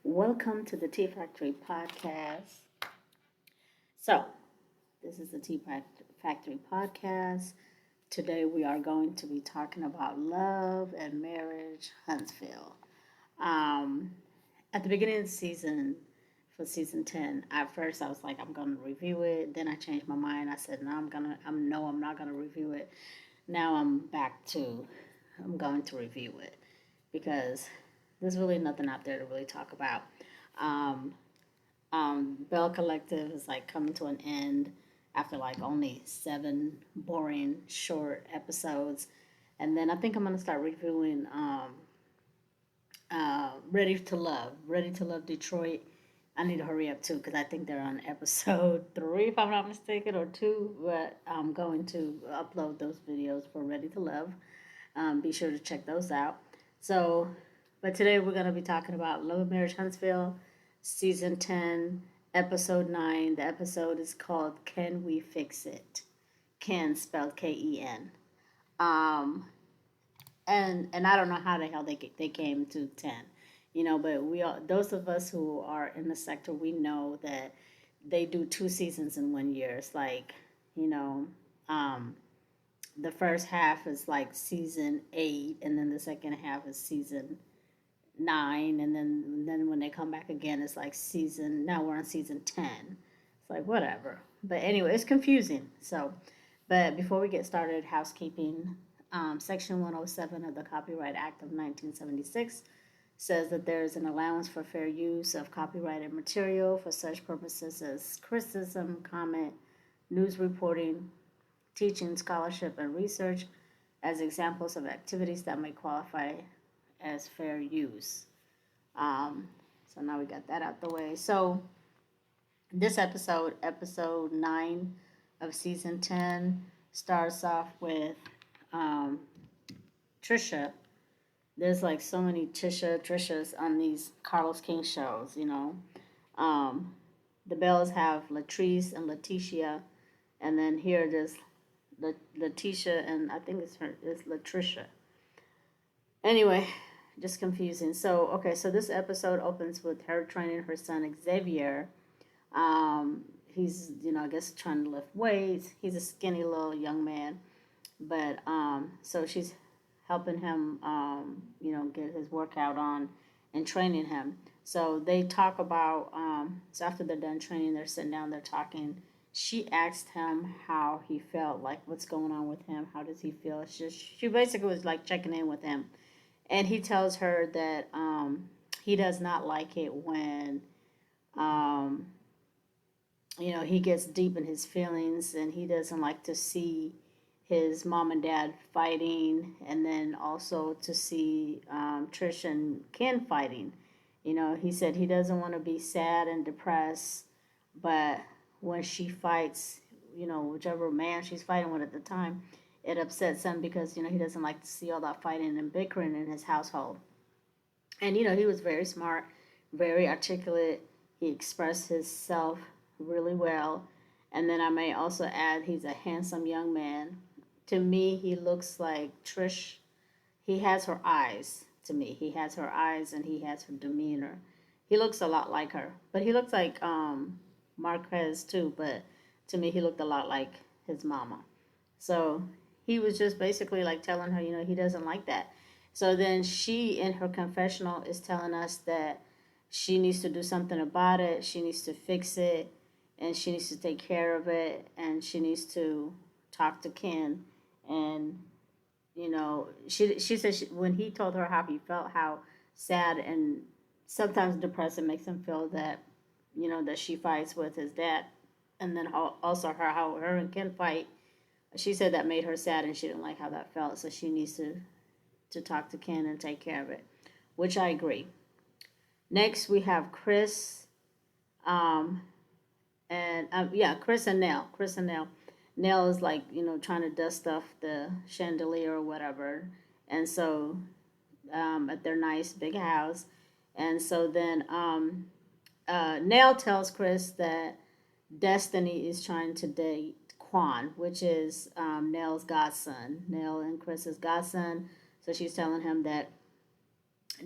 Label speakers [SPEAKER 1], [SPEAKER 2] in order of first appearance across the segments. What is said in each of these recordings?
[SPEAKER 1] Welcome to the Tea Factory podcast. So, this is the Factory podcast. Today we are going to be talking about love and marriage, Huntsville. Um, at the beginning of the season, for season 10, at first I was like, I'm going to review it. Then I changed my mind. I said, no, I'm not going to review it. Now I'm going to review it because there's really nothing out there to really talk about. Um, Bell Collective is like coming to an end after like only 7 boring short episodes, and then I think I'm gonna start reviewing Ready to Love Detroit. I need to hurry up too because I think they're on episode 3 if I'm not mistaken or 2, but I'm going to upload those videos for Ready to Love. Be sure to check those out. So, but today we're going to be talking about Love and Marriage Huntsville, Season 10, Episode 9. The episode is called Can We Fix It? Ken, spelled Ken. Um, and I don't know how the hell they came to 10. But we all, those of us who are in the sector, we know that they do 2 seasons in one year. It's like, you know, um, the first half is like season 8, and then the second half is season 9, and then when they come back again, it's like season. Now we're on season 10. It's like whatever. But anyway, it's confusing. So, but before we get started, housekeeping. Section 107 of the Copyright Act of 1976 says that there is an allowance for fair use of copyrighted material for such purposes as criticism, comment, news reporting, teaching, scholarship, and research as examples of activities that may qualify as fair use. Um, so now we got that out the way. So this episode 9 of season 10, starts off with um, Tricia. There's like so many Tricias on these Carlos King shows. Um, the Bells have Latrice and Leticia, and then here there's Letitia, and I think it's Latricia. Anyway, just confusing. So this episode opens with her training her son Xavier. He's, I guess trying to lift weights. He's a skinny little young man, but so she's helping him, get his workout on and training him. So they talk about, so after they're done training, they're sitting down, they're talking. She asked him how he felt, like what's going on with him, how does he feel. It's just, she basically was like checking in with him. And he tells her that he does not like it when, um, he gets deep in his feelings, and he doesn't like to see his mom and dad fighting, and then also to see Trish and Ken fighting. He said he doesn't want to be sad and depressed, but when she fights, whichever man she's fighting with at the time, it upsets him because, he doesn't like to see all that fighting and bickering in his household. And, he was very smart, very articulate. He expressed himself really well. And then I may also add, he's a handsome young man. To me, he looks like Trish. He has her eyes, to me. He has her eyes and he has her demeanor. He looks a lot like her. But he looks like Marquez too. But to me, he looked a lot like his mama. So he was just basically like telling her, he doesn't like that. So then she, in her confessional, is telling us that she needs to do something about it. She needs to fix it, and she needs to take care of it, and she needs to talk to Ken. And she said when he told her how he felt, how sad and sometimes depressed it makes him feel that that she fights with his dad, and then also how her and Ken fight. She said that made her sad, and she didn't like how that felt. So she needs to talk to Ken and take care of it, which I agree. Next, we have Chris, um, Chris and Nell. Chris and Nell. Nell is like, trying to dust off the chandelier or whatever. And so at their nice big house. And so then Nell tells Chris that Destiny is trying to date Quan, which is Nell's godson. Nell and Chris's godson. So she's telling him that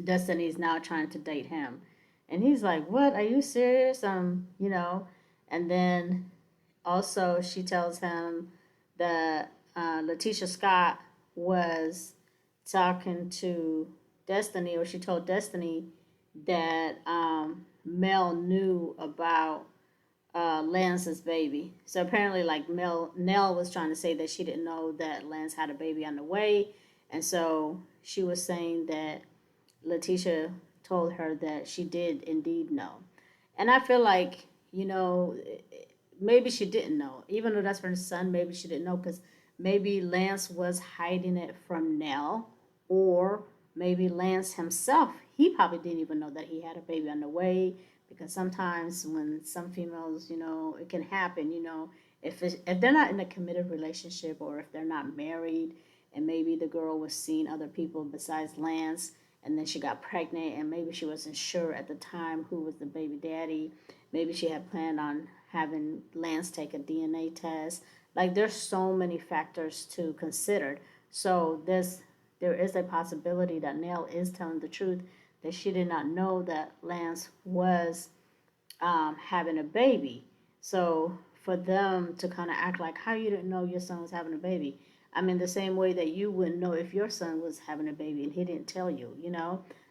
[SPEAKER 1] Destiny is now trying to date him. And he's like, what? Are you serious? And then also she tells him that Letitia Scott was talking to Destiny, or she told Destiny that Mel knew about Lance's baby. So apparently, like Nell was trying to say that she didn't know that Lance had a baby on the way, and so she was saying that Letitia told her that she did indeed know. And I feel like, you know, maybe she didn't know. Even though that's her son, maybe she didn't know because maybe Lance was hiding it from Nell, or maybe Lance himself, he probably didn't even know that he had a baby on the way, because sometimes when some females, it can happen, if they're not in a committed relationship, or if they're not married, and maybe the girl was seeing other people besides Lance, and then she got pregnant, and maybe she wasn't sure at the time who was the baby daddy. Maybe she had planned on having Lance take a DNA test. Like, there's so many factors to consider. So there is a possibility that Nell is telling the truth, that she did not know that Lance was having a baby. So for them to kind of act like, how you didn't know your son was having a baby? I mean, the same way that you wouldn't know if your son was having a baby and he didn't tell you.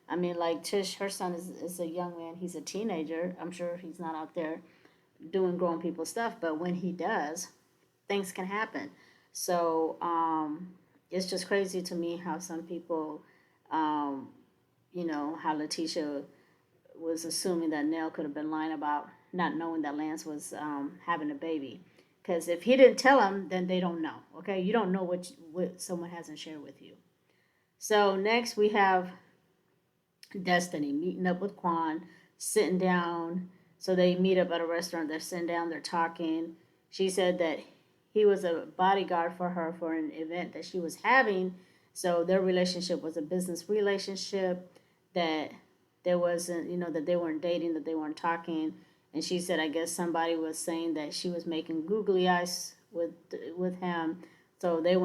[SPEAKER 1] I mean, like Tish, her son is a young man. He's a teenager. I'm sure he's not out there doing grown people stuff, but when he does, things can happen. So it's just crazy to me how some people, um, how Letitia was assuming that Nell could have been lying about not knowing that Lance was having a baby. Because if he didn't tell him, then they don't know. Okay, you don't know what someone hasn't shared with you. So next we have Destiny meeting up with Quan, sitting down. So they meet up at a restaurant. They're sitting down. They're talking. She said that he was a bodyguard for her for an event that she was having. So their relationship was a business relationship. That there wasn't, that they weren't dating, that they weren't talking. And she said, I guess somebody was saying that she was making googly eyes with him. So they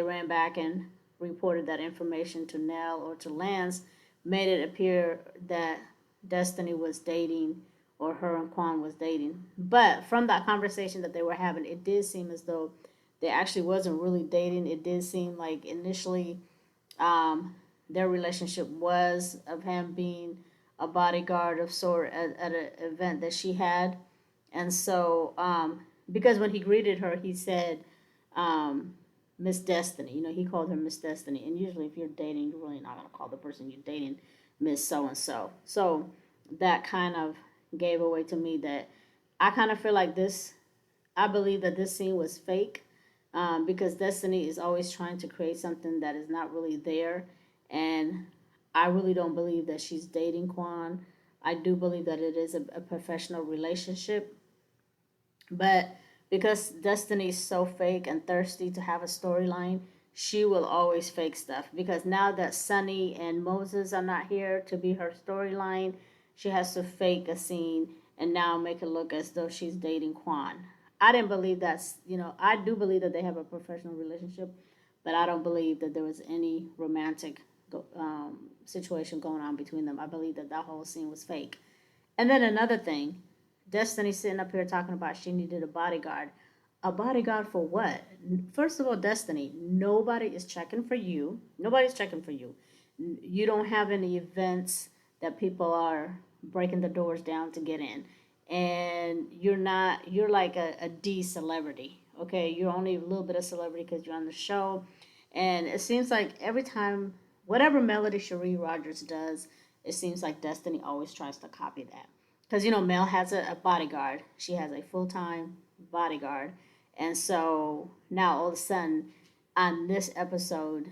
[SPEAKER 1] ran back and reported that information to Nell or to Lance, made it appear that Destiny was dating, or her and Quan was dating. But from that conversation that they were having, it did seem as though they actually wasn't really dating. It did seem like initially um, their relationship was of him being a bodyguard of sort at an event that she had. And so, because when he greeted her, he said, um, Miss Destiny. He called her Miss Destiny. And usually, if you're dating, you're really not going to call the person you're dating Miss So and so. So that kind of gave away to me that I kind of feel like this. I believe that this scene was fake, because Destiny is always trying to create something that is not really there. And I really don't believe that she's dating Quan. I do believe that it is a professional relationship, but because Destiny's so fake and thirsty to have a storyline, she will always fake stuff. Because now that Sunny and Moses are not here to be her storyline, she has to fake a scene and now make it look as though she's dating Quan. I didn't believe I do believe that they have a professional relationship, but I don't believe that there was any romantic situation going on between them. I believe that that whole scene was fake. And then another thing, Destiny sitting up here talking about she needed a bodyguard. A bodyguard for what? First of all, Destiny, nobody is checking for you. Nobody's checking for you. You don't have any events that people are breaking the doors down to get in. And you're like a D celebrity. Okay, you're only a little bit of celebrity because you're on the show. And it seems like every time, whatever Melody Cherie Rogers does, it seems like Destiny always tries to copy that. Because, Mel has a bodyguard. She has a full time bodyguard. And so now all of a sudden, on this episode,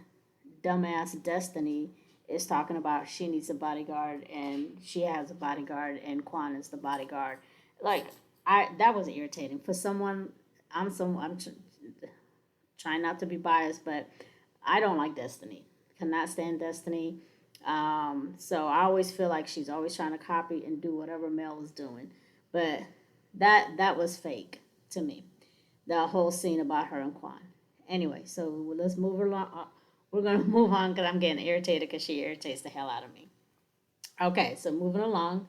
[SPEAKER 1] dumbass Destiny is talking about she needs a bodyguard and she has a bodyguard and Quan is the bodyguard. Like, that was irritating for someone. I'm trying not to be biased, but I don't like Destiny. Cannot stand Destiny. So I always feel like she's always trying to copy and do whatever Mel is doing, but that was fake to me. The whole scene about her and Quan. Anyway, so let's move along. We're gonna move on because I'm getting irritated because she irritates the hell out of me. Okay, so moving along.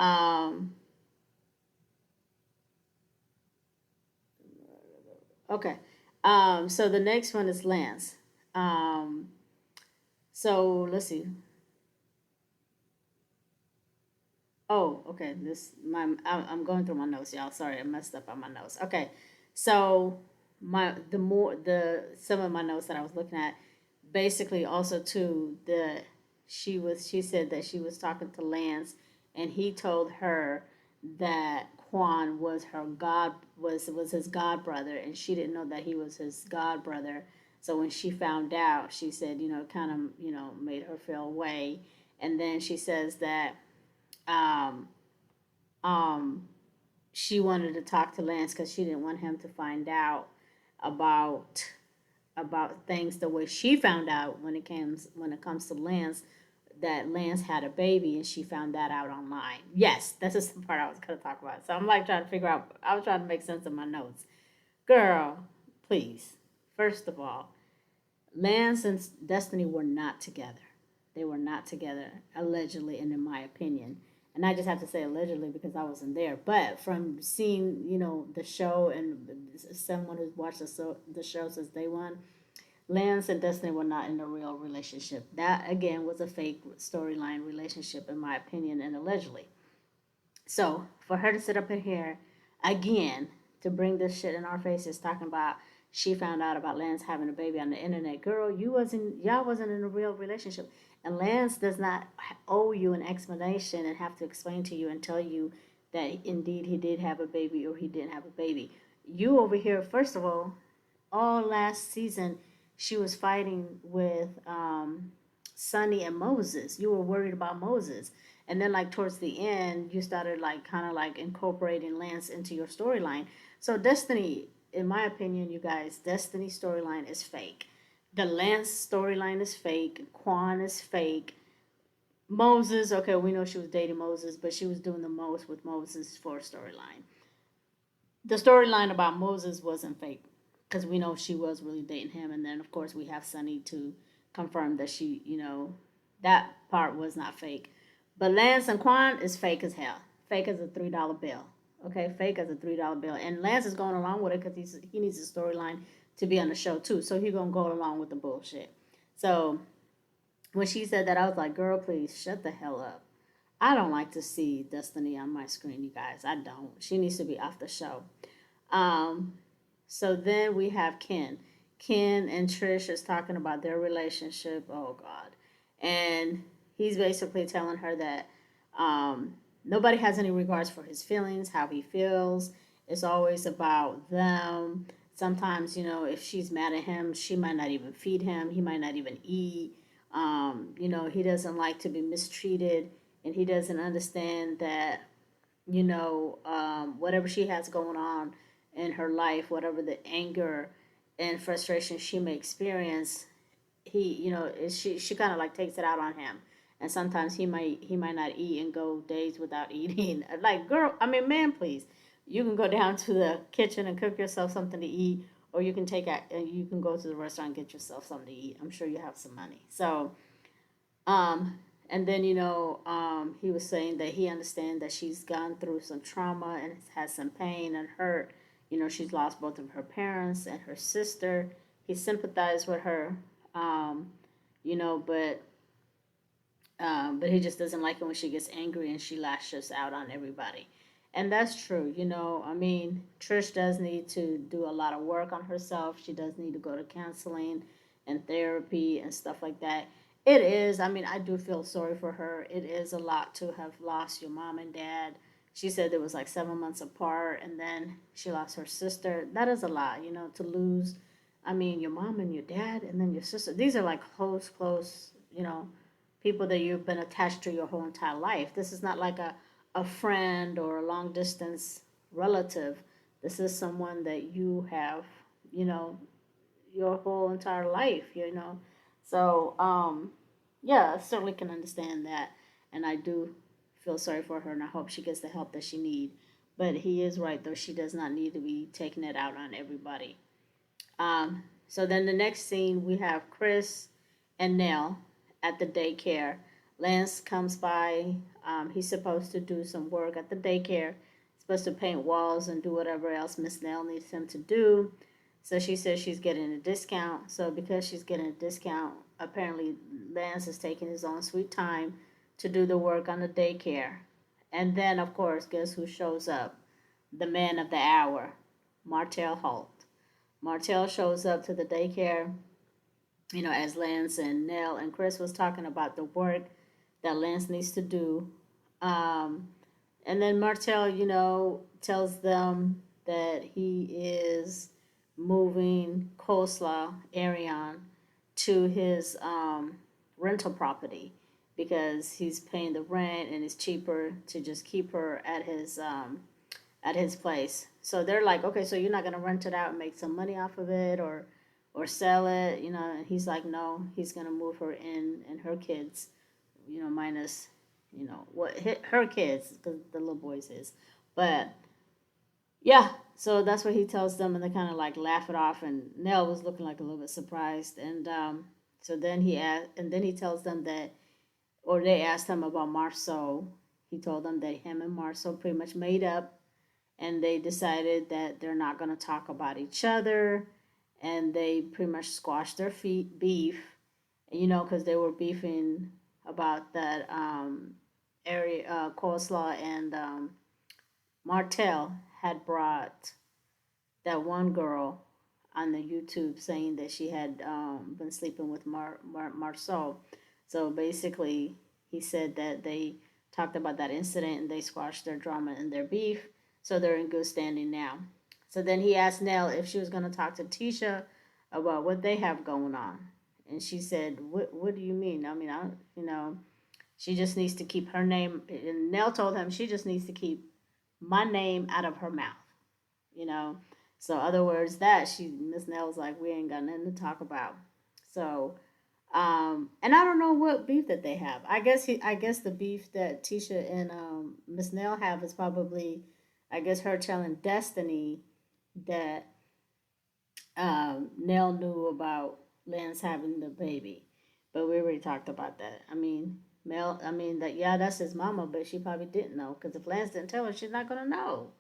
[SPEAKER 1] Um, okay. So the next one is Lance. Um, so let's see. Oh, okay. I'm going through my notes, y'all. Sorry, I messed up on my notes. Okay, so the some of my notes that I was looking at, basically also too she said that she was talking to Lance, and he told her that Quan was her god was his god brother, and she didn't know that he was his god brother. So when she found out, she said, kind of, made her feel away. And then she says that um, um, she wanted to talk to Lance because she didn't want him to find out about things the way she found out when it comes to Lance, that Lance had a baby, and she found that out online. Yes, that's just the part I was gonna talk about. So I'm like trying to figure out. I was trying to make sense of my notes. Girl, please. First of all, Lance and Destiny were not together. They were not together, allegedly, and in my opinion. And I just have to say allegedly because I wasn't there. But from seeing, the show, and someone who's watched the show since day one, Lance and Destiny were not in a real relationship. That, again, was a fake storyline relationship, in my opinion, and allegedly. So for her to sit up in here again to bring this shit in our faces, talking about she found out about Lance having a baby on the internet, girl, y'all wasn't in a real relationship, and Lance does not owe you an explanation and have to explain to you and tell you that indeed he did have a baby or he didn't have a baby. You over here, first of all last season, she was fighting with Sonny and Moses. You were worried about Moses. And then, like, towards the end, you started, like, kind of like incorporating Lance into your storyline. So, Destiny, in my opinion, you guys, Destiny's storyline is fake. The Lance storyline is fake. Quan is fake. Moses, okay, we know she was dating Moses, but she was doing the most with Moses for storyline. The storyline about Moses wasn't fake because we know she was really dating him. And then, of course, we have Sunny to confirm that that part was not fake. But Lance and Quan is fake as hell. Fake as a $3 bill. Okay, fake as a $3 bill. And Lance is going along with it because he needs a storyline to be on the show too. So he's gonna go along with the bullshit. So when she said that, I was like, girl, please shut the hell up. I don't like to see Destiny on my screen, you guys. I don't. She needs to be off the show. Um, so then we have Ken. Ken and Trish is talking about their relationship. Oh God. And he's basically telling her that nobody has any regards for his feelings, how he feels. It's always about them. Sometimes, if she's mad at him, she might not even feed him. He might not even eat. He doesn't like to be mistreated, and he doesn't understand that, whatever she has going on in her life, whatever the anger and frustration she may experience, she kind of like takes it out on him. And sometimes he might not eat and go days without eating. Like, girl, I mean, man, please, you can go down to the kitchen and cook yourself something to eat, or you can you can go to the restaurant and get yourself something to eat. I'm sure you have some money. So um, and then, he was saying that he understands that she's gone through some trauma and has some pain and hurt. She's lost both of her parents and her sister. He sympathized with her, um, but he just doesn't like it when she gets angry and she lashes out on everybody. And that's true. I mean, Trish does need to do a lot of work on herself. She does need to go to counseling and therapy and stuff like that. It is. I mean, I do feel sorry for her. It is a lot to have lost your mom and dad. She said it was like 7 months apart, and then she lost her sister. That is a lot, to lose. I mean, your mom and your dad, and then your sister. These are like close, people that you've been attached to your whole entire life. This is not like a friend or a long distance relative. This is someone that you have, you know, your whole entire life. So, yeah, I certainly can understand that. And I do feel sorry for her, and I hope she gets the help that she needs. But he is right, though. She does not need to be taking it out on everybody. So then the next scene, we have Chris and Nell at the daycare. Lance comes by. He's supposed to do some work at the daycare. He's supposed to paint walls and do whatever else Miss Nell needs him to do. So she says she's getting a discount. So because she's getting a discount, apparently Lance is taking his own sweet time to do the work on the daycare. And then, of course, guess who shows up? The man of the hour, Martell Holt. Martell shows up to the daycare, as Lance and Nell and Chris was talking about the work that Lance needs to do. Um, and then Martell, tells them that he is moving Coleslaw Arion to his rental property because he's paying the rent and it's cheaper to just keep her at his place. So they're like, okay, so you're not gonna rent it out and make some money off of it or sell it, And he's like, no, he's gonna move her in and her kids, minus, what her kids because the little boy's his, but yeah. So that's what he tells them, and they kind of like laugh it off. And Nell was looking like a little bit surprised, and so then he tells them that, or they asked him about Marceau. He told them that him and Marceau pretty much made up and they decided that they're not going to talk about each other and they pretty much squashed their beef, because they were beefing about that area. Coleslaw and Martell had brought that one girl on the YouTube saying that she had been sleeping with Marceau. So basically, he said that they talked about that incident and they squashed their drama and their beef. So they're in good standing now. So then he asked Nell if she was going to talk to Tisha about what they have going on. And she said, what do you mean? I mean, she just needs to keep her name. And Nell told him she just needs to keep my name out of her mouth, you know. So other words that Miss Nell's like, we ain't got nothing to talk about. So and I don't know what beef that they have. I guess the beef that Tisha and Miss Nell have is probably, I guess, her telling Destiny that Nell knew about Lance having the baby, but we already talked about that. I mean that yeah, that's his mama, but she probably didn't know because if Lance didn't tell her, she's not gonna know.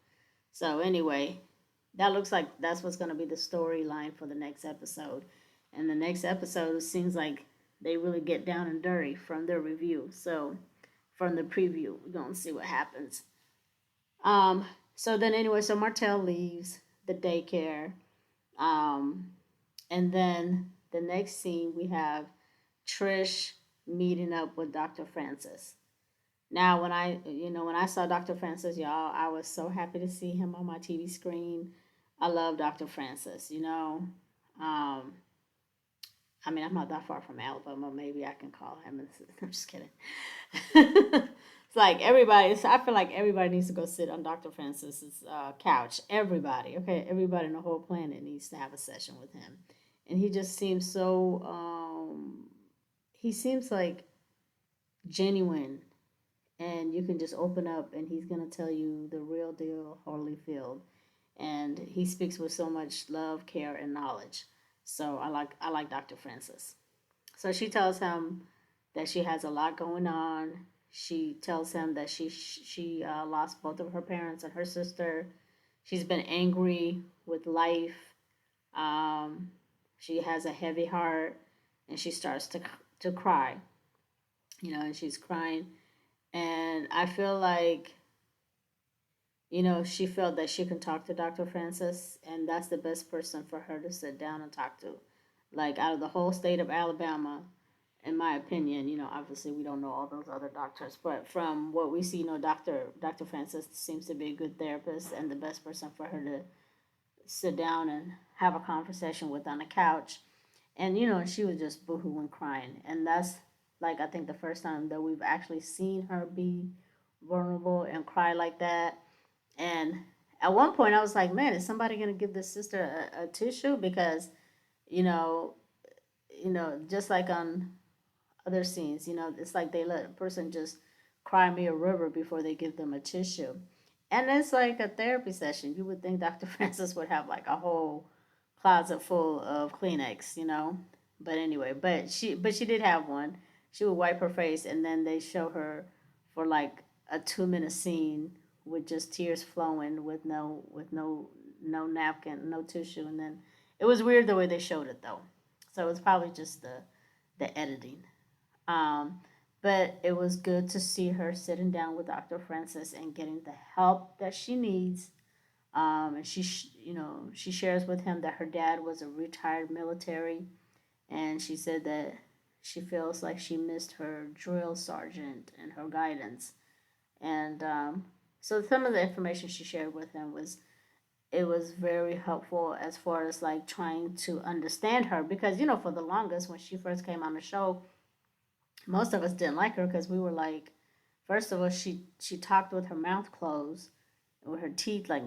[SPEAKER 1] So anyway, that looks like that's what's gonna be the storyline for the next episode. And the next episode seems like they really get down and dirty from their review. So from the preview, we're gonna see what happens. So then anyway, so Martell leaves the daycare. Um, and then the next scene we have Trish meeting up with Dr. Francis. Now, when I saw Dr. Francis, y'all, I was so happy to see him on my TV screen. I love Dr. Francis. Um, I'm not that far from Alabama. Maybe I can call him. I'm just kidding. It's like everybody. I feel like everybody needs to go sit on Dr. Francis's couch. Everybody, okay, everybody on the whole planet needs to have a session with him. And he just seems so. He seems like genuine, and you can just open up, and he's gonna tell you the real deal, Holyfield. And he speaks with so much love, care, and knowledge. So I like Dr. Francis. So she tells him that she has a lot going on. She tells him that she lost both of her parents and her sister. She's been angry with life. Um, she has a heavy heart, and she starts to cry. And she's crying, and I feel like she felt that she can talk to Dr. Francis, and that's the best person for her to sit down and talk to. Like, out of the whole state of Alabama, in my opinion, obviously we don't know all those other doctors, but from what we see, Dr. Francis seems to be a good therapist and the best person for her to sit down and have a conversation with on the couch. And, she was just boohooing crying. And that's, like, I think the first time that we've actually seen her be vulnerable and cry like that. And at one point, I was like, man, is somebody going to give this sister a tissue? Because, you know, just like on other scenes, it's like they let a person just cry me a river before they give them a tissue. And it's like a therapy session. You would think Dr. Francis would have like a whole closet full of Kleenex. But anyway, but she did have one. she would wipe her face, and then they show her for like a 2 minute scene with just tears flowing with no napkin, no tissue, and then it was weird the way they showed it though. So it's probably just the editing. Um, but it was good to see her sitting down with Dr. Francis and getting the help that she needs. And she shares with him that her dad was a retired military, and she said that she feels like she missed her drill sergeant and her guidance. And so some of the information she shared with him was it was very helpful as far as like trying to understand her, because for the longest when she first came on the show, most of us didn't like her because we were like, first of all, she talked with her mouth closed, with her teeth like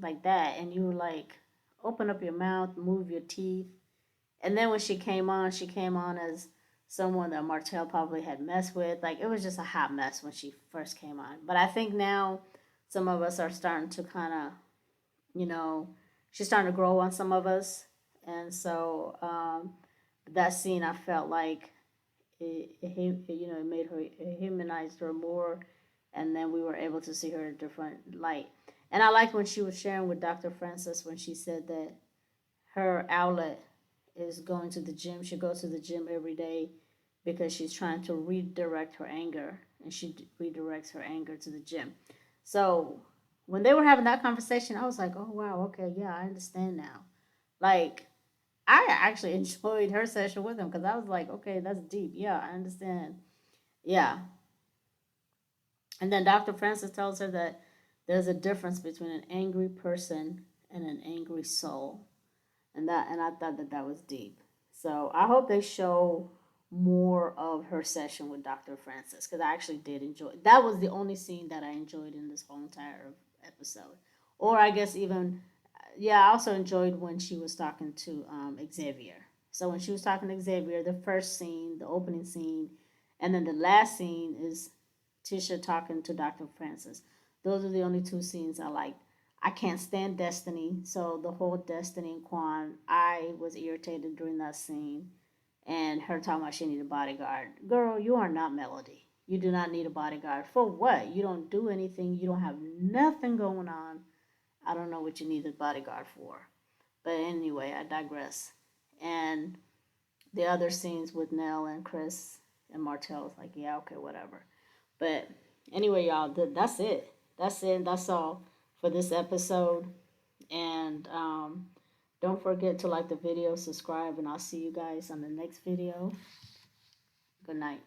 [SPEAKER 1] like that, and you were like, open up your mouth, move your teeth. And then when she came on as someone that Martell probably had messed with. Like it was just a hot mess when she first came on. But I think now some of us are starting to kind of, you know, she's starting to grow on some of us, and so that scene I felt like it made her, it humanized her more, and then we were able to see her in a different light. And I liked when she was sharing with Dr. Francis when she said that her outlet is going to the gym. She goes to the gym every day because she's trying to redirect her anger, and she redirects her anger to the gym. So when they were having that conversation, I was like, oh wow, okay, yeah, I understand now. Like I actually enjoyed her session with him because I was like, okay, that's deep. Yeah, I understand. Yeah. And then Dr. Francis tells her that there's a difference between an angry person and an angry soul. And I thought that that was deep. So I hope they show more of her session with Dr. Francis because I actually did enjoy. That was the only scene that I enjoyed in this whole entire episode. Or I guess even, yeah, I also enjoyed when she was talking to Xavier. So when she was talking to Xavier, the first scene, the opening scene, and then the last scene is Tisha talking to Dr. Francis. Those are the only two scenes I liked. I can't stand Destiny, so the whole Destiny and Quan, I was irritated during that scene. And her talking about she need a bodyguard. Girl, you are not Melody. You do not need a bodyguard. For what? You don't do anything. You don't have nothing going on. I don't know what you need a bodyguard for. But anyway, I digress. And the other scenes with Nell and Chris and Martell was like, yeah, okay, whatever. But anyway, y'all, that's it. That's it. That's all for this episode. And don't forget to like the video, subscribe, and I'll see you guys on the next video. Good night.